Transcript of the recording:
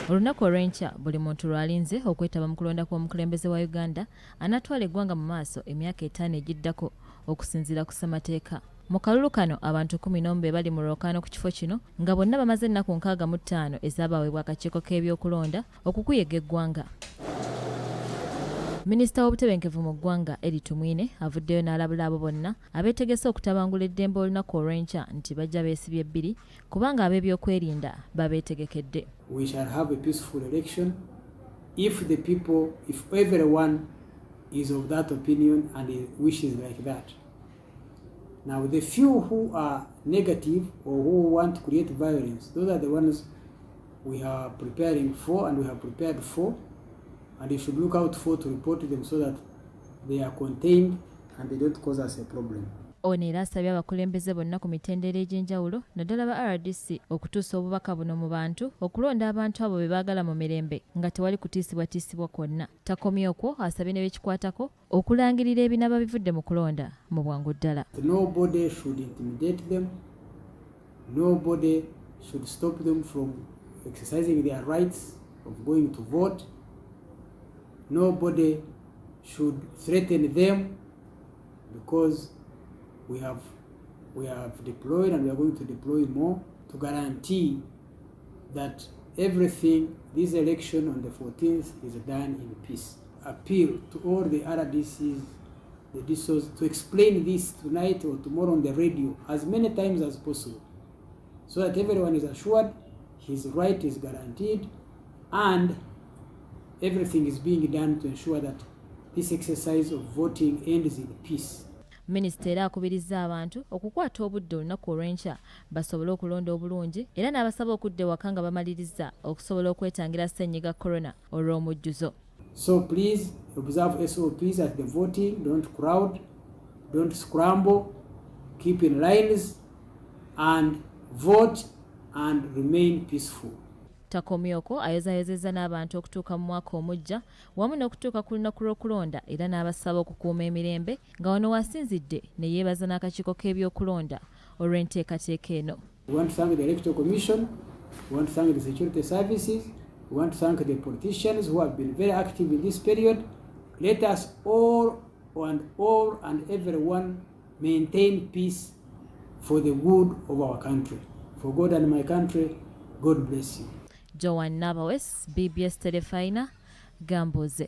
Olunaku olw'enkya buli muntu lwalinze okwetaba mu kulonda kw'omukulembeze wa Uganda anatwala eggwanga mu maaso emyaka 5 egiddako okusinziira ku ssemateeka. Mu kalulu kano abantu 11 bali mu lwokaano ku kifo kino nga bonna bamaze ennaku 65 ezaabaweebwa akakiiko k'ebyokulonda okukuyega eggwanga. Minisita w'obutebenkevu mu ggwanga Tumwine avuddeyo n'alabula abo bonna abeetegese okutabangula eddembe olunaku olw'enkya nti bajja beesibye ebbiri kubanga ab'ebyokwerinda babeetegekedde. We shall have a peaceful election if everyone is of that opinion and wishes like that. Now the few who are negative or who want to create violence, those are the ones we are preparing for and we have prepared for, and you should look out for to report them so that they are contained and they don't cause us a problem. Ono era asabye abakulembeze bonna ku mitendera egy'enjawulo naddala ba RDC okutuusa obubaka buno mu bantu okulonda abantu abo be baagala mu mirembe nga tewali kutiisibwatiisibwa kwonna. Takomye okwo asabye ne bekikwatako okulangirira ebinaba bivudde mu kulonda mu bwangu ddala. Nobody should intimidate them. Nobody should stop them from exercising their rights of going to vote. Nobody should threaten them because we have deployed and we are going to deploy more to guarantee that everything, this election on the 14th, is done in peace. Appeal to all the RDCs, the DSOs, to explain this tonight or tomorrow on the radio as many times as possible so that everyone is assured his right is guaranteed and everything is being done to ensure that this exercise of voting ends in peace. Minisita era akubirizza abantu okukwata obudde olunaku olw'enkya basobole okulonda obulungi era n'abasaba okudda ewaka nga bamaliriza okusobola okwetangira ssennyiga corona olw'omujjuzo. So please observe SOPs at the voting, don't crowd, don't scramble, keep in lines and vote and remain peaceful. Takomyoko ayozayozezza n'abantu okutuuka mu mwaka omujja wamu n'okutuuka ku lunaku lw'okulonda era n'abasaba okukuuma emirembe nga wano wasinzidde ne yeebaza n'akakiiko k'ebyokulonda olw'enteekateeka eno. We want to thank the Electoral Commission, we want to thank the security services, we want to thank the politicians who have been very active in this period. Let us all and everyone maintain peace for the good of our country. For God and my country, God bless you. Joan Nabawes, BBS Telefina, Gambuuze.